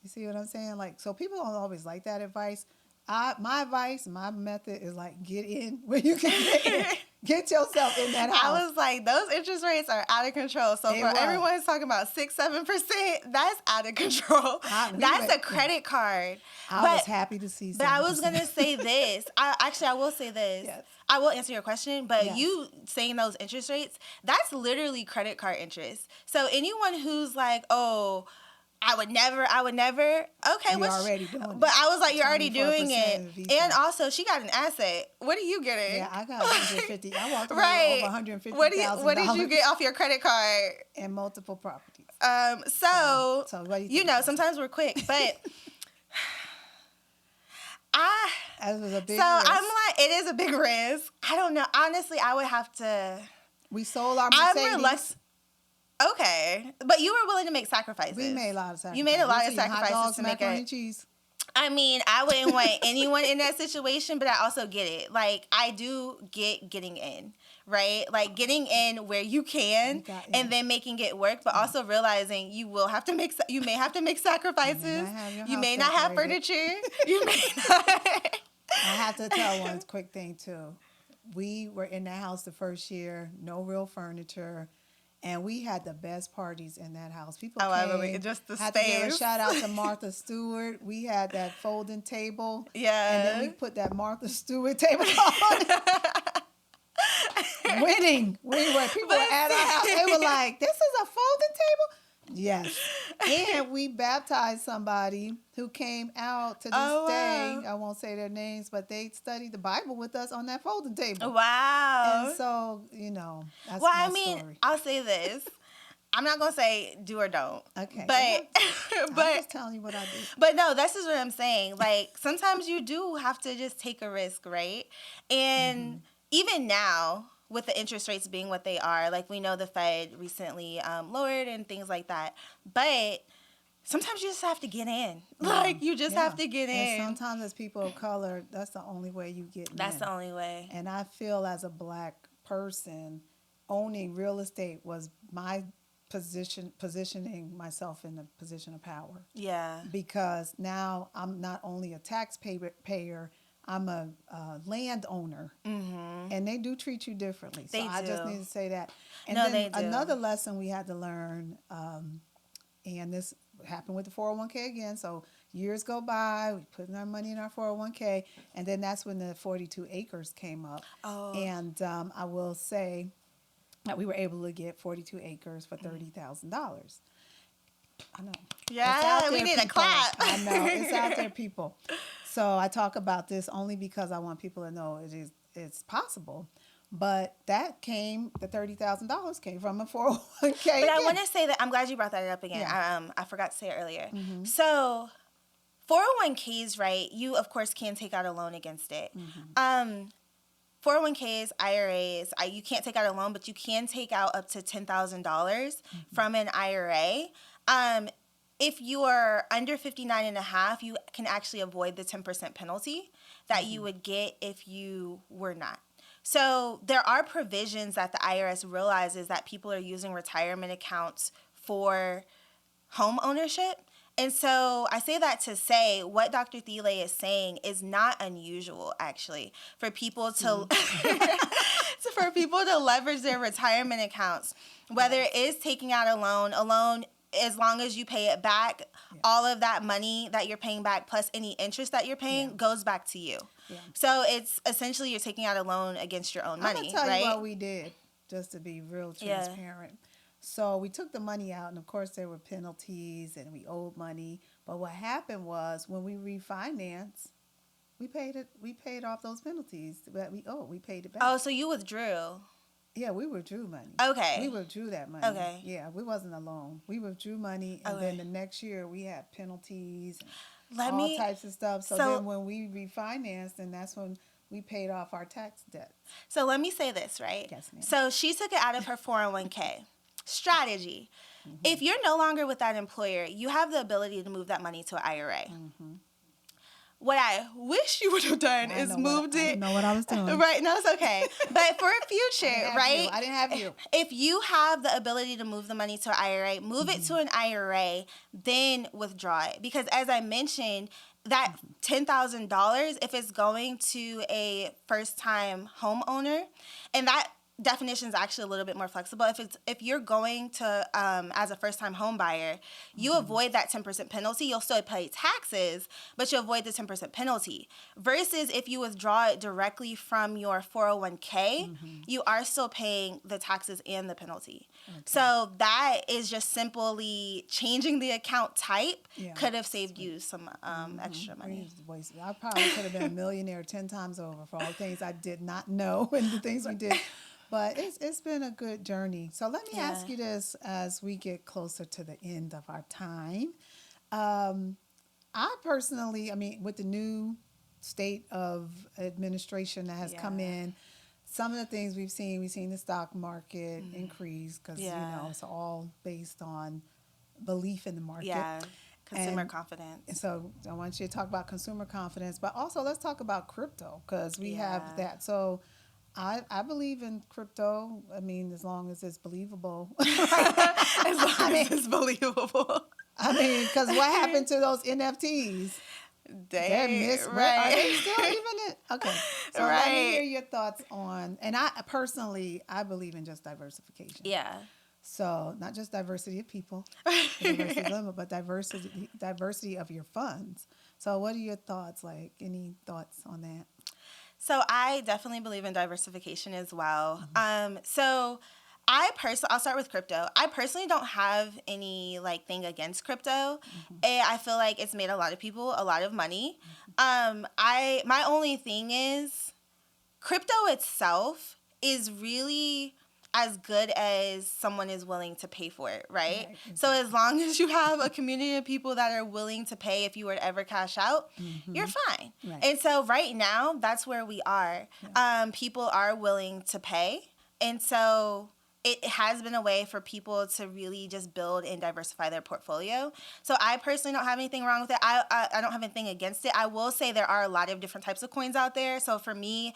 You see what I'm saying? Like, so people don't always like that advice. My advice, my method is like, get in where you can get in. Get yourself in that house. I was like, those interest rates are out of control. So for everyone who's talking about 6-7%, that's out of control. That's a credit card. I was happy to see 7%. But I was going to say this. I will say this. Yes. I will answer your question, but you saying those interest rates, that's literally credit card interest. So anyone who's like, oh, I would never. Okay, you're already doing it. But I was like, you're already doing it. And also, she got an asset. What are you getting? Yeah, I got 150. I walked away over $150,000. What did you get off your credit card? And multiple properties. So what do you think? Sometimes we're quick, but That was a big risk. I'm like, it is a big risk. I don't know. Honestly, I would have to. We sold our Mercedes. Okay, but you were willing to make sacrifices. We made a lot of sacrifices. You made a lot of sacrifices hot dogs, to make macaroni it. And cheese. I mean, I wouldn't want anyone in that situation, but I also get it. Like, I do get getting in, right? Like, getting in where you can and then making it work, but also realizing you may have to make sacrifices. You may not have furniture. You may not. I have to tell one quick thing, too. We were in the house the first year, no real furniture. And we had the best parties in that house. People came. Just the had space. to give a shout out to Martha Stewart. We had that folding table. Yeah. And then we put that Martha Stewart table on. Winning. People were at our house. They were like, this is a folding table? Yes. And we baptized somebody who came out to this day. I won't say their names, but they studied the Bible with us on that folding table. Wow. And so, that's my story. I'll say this. I'm not gonna say do or don't. Okay. But I'm just telling you what I do. But no, this is what I'm saying. Like, sometimes you do have to just take a risk, right? And even now, with the interest rates being what they are, like, we know the Fed recently lowered and things like that. But sometimes you just have to get in. Like, you just have to get in. And sometimes as people of color, that's the only way you get in. That's the only way. And I feel as a Black person, owning real estate was my positioning myself in a position of power. Yeah. Because now I'm not only a taxpayer, I'm a landowner. And they do treat you differently. So I just need to say that. And no, then they do. another lesson we had to learn, and this happened with the 401k again. So years go by, we putting our money in our 401k, and then that's when the 42 acres came up. Oh. And I will say that we were able to get 42 acres for $30,000. I know. Yeah, we need a clap. I know. It's out there, people. So I talk about this only because I want people to know it's possible. But that the $30,000 came from a 401k. But I want to say that I'm glad you brought that up again. Yeah. I forgot to say it earlier. So 401ks, right, you, of course, can take out a loan against it. 401ks, IRAs, you can't take out a loan, but you can take out up to $10,000 from an IRA. If you are under 59 and a half, you can actually avoid the 10% penalty that you would get if you were not. So there are provisions that the IRS realizes that people are using retirement accounts for home ownership. And so I say that to say what Dr. Thelá is saying is not unusual, actually, for people to for people to leverage their retirement accounts, whether it is taking out a loan, as long as you pay it back, all of that money that you're paying back plus any interest that you're paying goes back to you. Yeah. So it's essentially you're taking out a loan against your own money, I'm gonna tell right? you what we did, just to be real transparent. Yeah. So we took the money out, and of course there were penalties, and we owed money. But what happened was when we refinanced, we paid off those penalties that we owed. We paid it back. Oh, so you withdrew? Yeah, we withdrew money. Okay. We withdrew that money. Okay. Yeah, we wasn't alone. We withdrew money, and then the next year we had penalties and all types of stuff. So then when we refinanced, and that's when we paid off our tax debt. So let me say this, right? Yes, ma'am. So she took it out of her 401k. Strategy. If you're no longer with that employer, you have the ability to move that money to an IRA. What I wish you would have done is moved it. I didn't know what I was doing. Right, no, it's okay. But for a future, right? I didn't have you. If you have the ability to move the money to an IRA, move it to an IRA, then withdraw it. Because as I mentioned, that $10,000, if it's going to a first-time homeowner, and that definition is actually a little bit more flexible. If you're going to as a first-time home buyer, you avoid that 10% penalty. You'll still pay taxes, but you avoid the 10% penalty. Versus if you withdraw it directly from your 401k, you are still paying the taxes and the penalty. Okay. So that is just simply changing the account type could have saved you some extra money. I probably could have been a millionaire 10 times over for all the things I did not know and the things we did. But it's been a good journey. So let me ask you this as we get closer to the end of our time. I personally, with the new state of administration that has come in, some of the things we've seen the stock market increase because, it's all based on belief in the market. Yeah, consumer confidence. And so I want you to talk about consumer confidence, but also let's talk about crypto because we have that. So I believe in crypto. As long as it's believable. As long as it's believable. Because what happened to those NFTs? They're misread. Are they still even it? Okay. So let me hear your thoughts on, and I believe in just diversification. Yeah. So not just diversity of people, diversity of limit, but diversity of your funds. So what are your thoughts? Any thoughts on that? So I definitely believe in diversification as well. So I'll start with crypto. I personally don't have any thing against crypto. I feel like it's made a lot of people a lot of money. My only thing is crypto itself is really, as good as someone is willing to pay for it, right? Right, So exactly. as long as you have a community of people that are willing to pay if you were to ever cash out, you're fine. Right. And so right now, that's where we are. Yeah. People are willing to pay. And so it has been a way for people to really just build and diversify their portfolio. So I personally don't have anything wrong with it. I don't have anything against it. I will say there are a lot of different types of coins out there. So for me,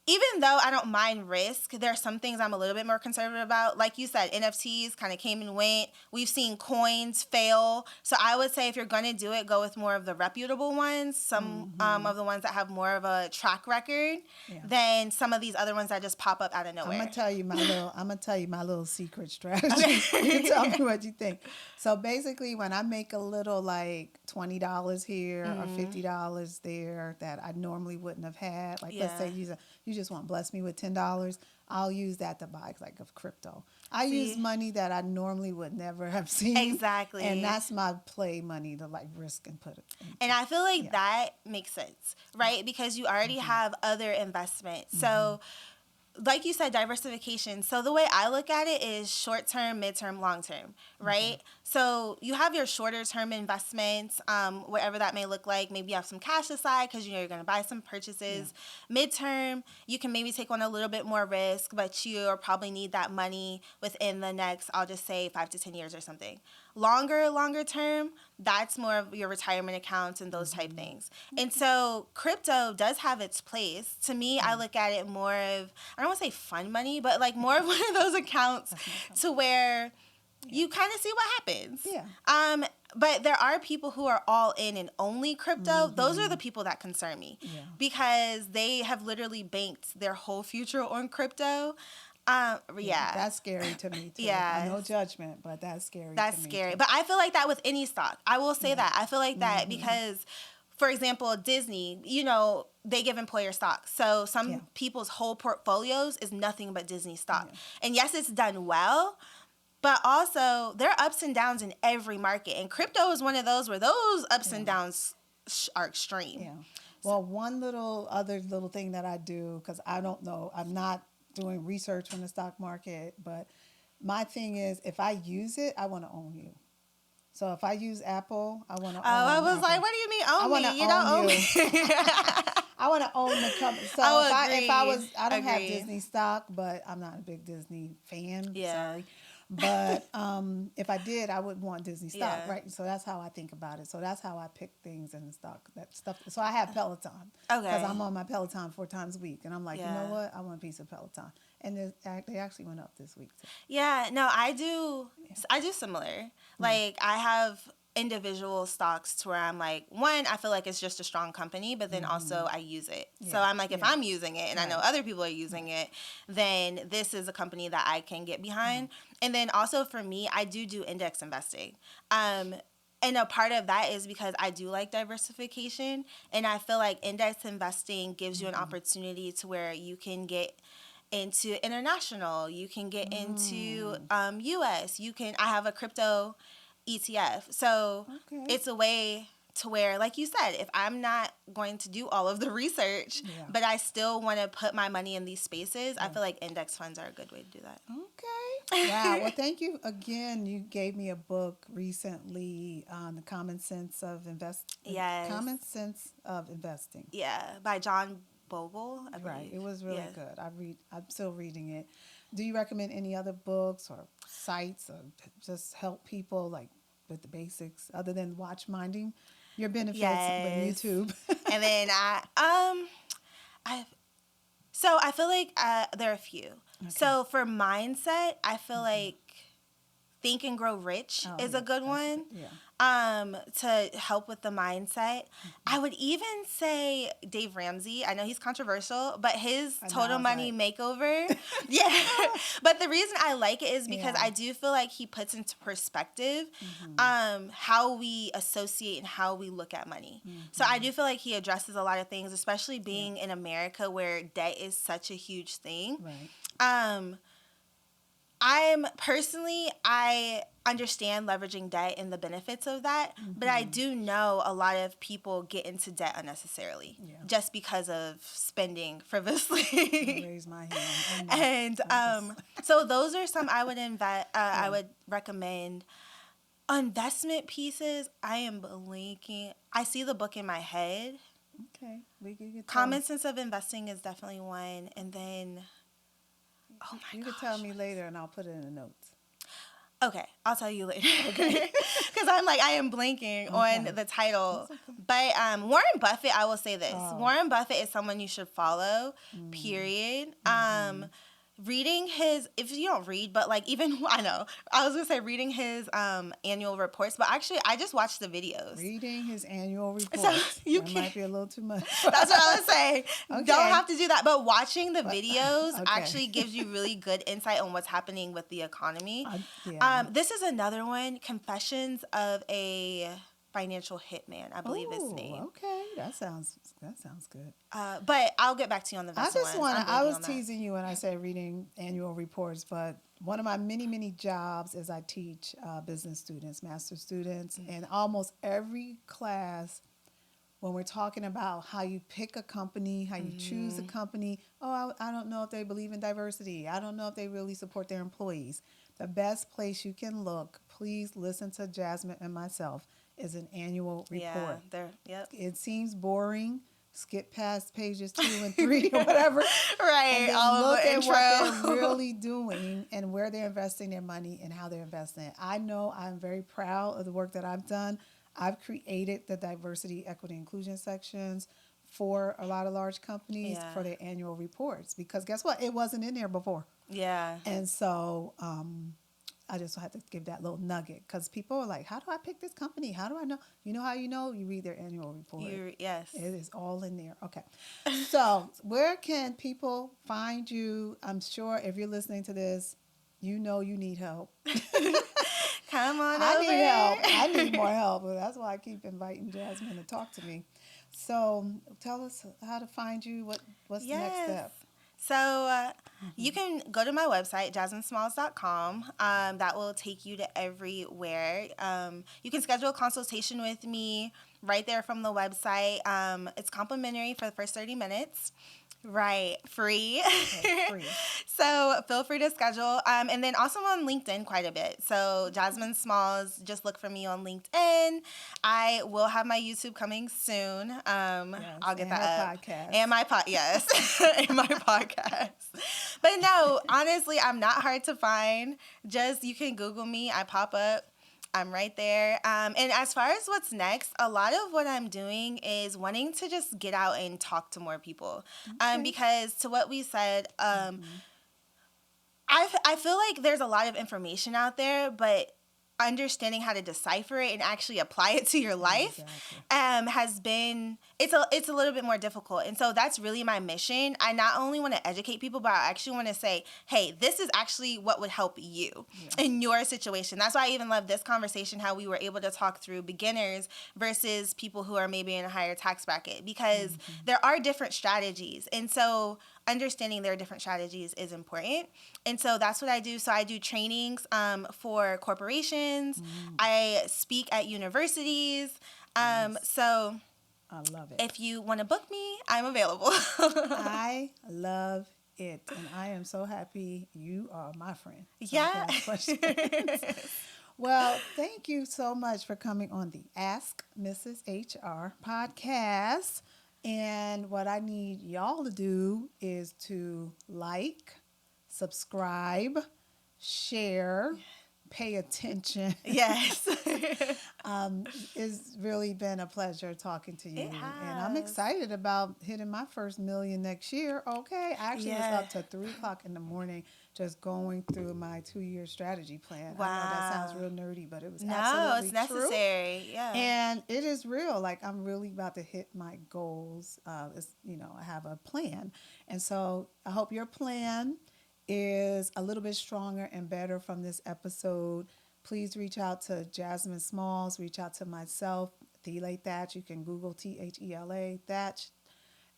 even though I don't mind risk, there are some things I'm a little bit more conservative about. Like you said, NFTs kind of came and went. We've seen coins fail. So I would say if you're going to do it, go with more of the reputable ones, some of the ones that have more of a track record than some of these other ones that just pop up out of nowhere. I'm gonna tell you my little secret strategy. You tell me what you think. So basically, when I make a little like $20 here or $50 there that I normally wouldn't have had, like let's say you just want to bless me with $10, I'll use that to buy like of crypto. I use money that I normally would never have seen. Exactly. And that's my play money to like risk and put it into. And I feel like that makes sense, right? Because you already have other investments. So like you said, diversification. So the way I look at it is short term, midterm, long term, right? So you have your shorter term investments, whatever that may look like. Maybe you have some cash aside because you know you're going to buy some purchases. Midterm, you can maybe take on a little bit more risk, but you'll probably need that money within the next, I'll just say 5 to 10 years or something. Longer term, that's more of your retirement accounts and those type things. And so crypto does have its place. To me, I look at it more of, I don't want to say fun money, but like more of one of those accounts to where you kind of see what happens. Yeah. But there are people who are all in and only crypto. Those are the people that concern me because they have literally banked their whole future on crypto. That's scary to me too. Yeah. No judgment, but that's scary. That's to me scary. too. But I feel like that with any stock. I will say that. I feel like that because, for example, Disney, you know, they give employer stocks. So some people's whole portfolios is nothing but Disney stock. And yes, it's done well, but also there are ups and downs in every market. And crypto is one of those where those ups and downs are extreme. Yeah. Well, one other little thing that I do, because I don't know, I'm not doing research on the stock market, but my thing is if I use it, I want to own you. So if I use Apple, I want to own I was Apple. like, what do you mean own me? You own don't own you. me. I want to own the company. So if I don't have Disney stock, but I'm not a big Disney fan. Sorry. But if I did, I would want Disney stock, right? So that's how I think about it. So that's how I pick things in the stock, that stuff. So I have Peloton. Okay. Because I'm on my Peloton 4 times a week. And I'm like, you know what? I want a piece of Peloton. And they actually went up this week too. Yeah, no, I do similar. Like I have individual stocks to where I'm like, one, I feel like it's just a strong company, but then also I use it. So I'm like, if I'm using it and I know other people are using it, then this is a company that I can get behind. And then also for me, I do index investing. And a part of that is because I do like diversification, and I feel like index investing gives you an opportunity to where you can get into international, you can get into US, I have a crypto ETF. So it's a way to where, like you said, if I'm not going to do all of the research, but I still want to put my money in these spaces, I feel like index funds are a good way to do that. Okay. Wow. Well, thank you again. You gave me a book recently on the Common Sense of Investing. Yes. Common Sense of Investing. Yeah, by John Bogle, I believe. Right. It was really good. I'm still reading it. Do you recommend any other books or sites or just help people like with the basics other than watch minding your benefits with YouTube? And then so I feel like there are a few. Okay. So for mindset, I feel like Think and Grow Rich is a good one. To help with the mindset. I would even say Dave Ramsey. I know he's controversial, but his Total Money Makeover. But the reason I like it is because I do feel like he puts into perspective how we associate and how we look at money. So I do feel like he addresses a lot of things, especially being in America where debt is such a huge thing. Right. I'm personally, I understand leveraging debt and the benefits of that, but I do know a lot of people get into debt unnecessarily just because of spending frivolously. I raise my hand. And so those are some I would I would recommend. Investment pieces, I am blanking. I see the book in my head. Okay. Common Sense of Investing is definitely one. And then, oh my god. You can tell me later and I'll put it in the notes. Okay, I'll tell you later. Okay. Because I am blanking on the title. Okay. But Warren Buffett, I will say this. Warren Buffett is someone you should follow, period. Reading his, if you don't read, but like even, I know, I was going to say reading his annual reports, but actually I just watched the videos. Reading his annual reports. So might be a little too much. That's what I was saying. Okay. Don't have to do that, but watching the videos actually gives you really good insight on what's happening with the economy. This is another one, Confessions of a Financial Hitman, I believe his name. Okay, that sounds good. But I'll get back to you on the vessel one. I was teasing you when I said reading annual reports, but one of my many jobs is I teach business students, master students, and almost every class, when we're talking about how you pick a company, how you choose a company, I don't know if they believe in diversity. I don't know if they really support their employees. The best place you can look, please listen to Jasmine and myself, is an annual report. It seems boring. Skip past pages 2 and 3 or whatever. Right. And then look at what they're really doing and where they're investing their money and how they're investing it. I know I'm very proud of the work that I've done. I've created the diversity, equity, inclusion sections for a lot of large companies for their annual reports because guess what? It wasn't in there before. Yeah. And so I just had to give that little nugget because people are like, how do I pick this company? How do I know? You know how you know? You read their annual report. Yes. It is all in there. Okay. So where can people find you? I'm sure if you're listening to this, you know you need help. Come on I over. need help. I need more help. That's why I keep inviting Jasmine to talk to me. So tell us how to find you. What's the next step? So you can go to my website, jasminesmalls.com. That will take you to everywhere. You can schedule a consultation with me right there from the website. It's complimentary for the first 30 minutes. Right. Free. Okay, free. So feel free to schedule. And then also on LinkedIn quite a bit. So Jasmine Smalls, just look for me on LinkedIn. I will have my YouTube coming soon. I'll get that up. Podcast. And my and my podcast. But no, honestly, I'm not hard to find. Just you can Google me. I pop up. I'm right there. And as far as what's next, a lot of what I'm doing is wanting to just get out and talk to more people. Because to what we said, I feel like there's a lot of information out there, but understanding how to decipher it and actually apply it to your life has been it's a little bit more difficult. And so that's really my mission. I not only want to educate people, but I actually want to say, hey, this is actually what would help you in your situation. That's why I even love this conversation, how we were able to talk through beginners versus people who are maybe in a higher tax bracket, because there are different strategies. And so understanding their different strategies is important. And so that's what I do. So I do trainings for corporations. I speak at universities. So I love it. If you want to book me, I'm available. I love it. And I am so happy you are my friend. So yeah. Well, thank you so much for coming on the Ask Mrs. HR podcast. And what I need y'all to do is to like, subscribe, share, pay attention. Yes. It's really been a pleasure talking to you. It has. And I'm excited about hitting my first million next year. Okay. I actually was up to 3 o'clock in the morning just going through my 2-year strategy plan. Wow. I know that sounds real nerdy, but it was No, absolutely it's necessary. True. Yeah. And it is real. Like I'm really about to hit my goals. I have a plan. And so I hope your plan is a little bit stronger and better from this episode. Please reach out to Jasmine Smalls, reach out to myself, Thelá Thatch. You can Google Thela Thatch,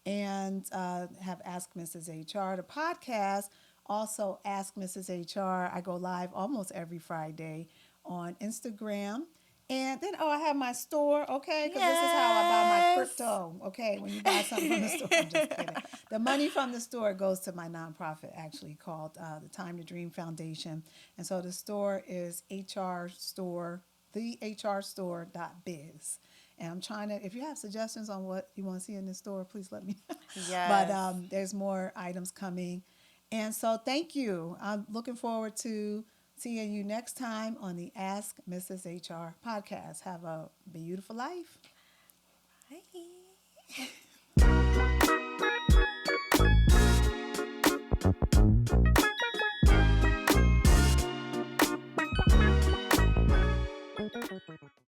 and have Ask Mrs. HR, the podcast. Also, Ask Mrs. HR. I go live almost every Friday on Instagram. And then, I have my store, okay? Because this is how I buy my Yes. crypto, okay? When you buy something from the store, I'm just kidding. The money from the store goes to my nonprofit, actually, called the Time to Dream Foundation. And so the store is HR Store, thehrstore.biz. And I'm trying to, if you have suggestions on what you want to see in the store, please let me know. But Yes. there's more items coming. And so thank you. I'm looking forward to seeing you next time on the Ask Mrs. HR podcast. Have a beautiful life. Bye.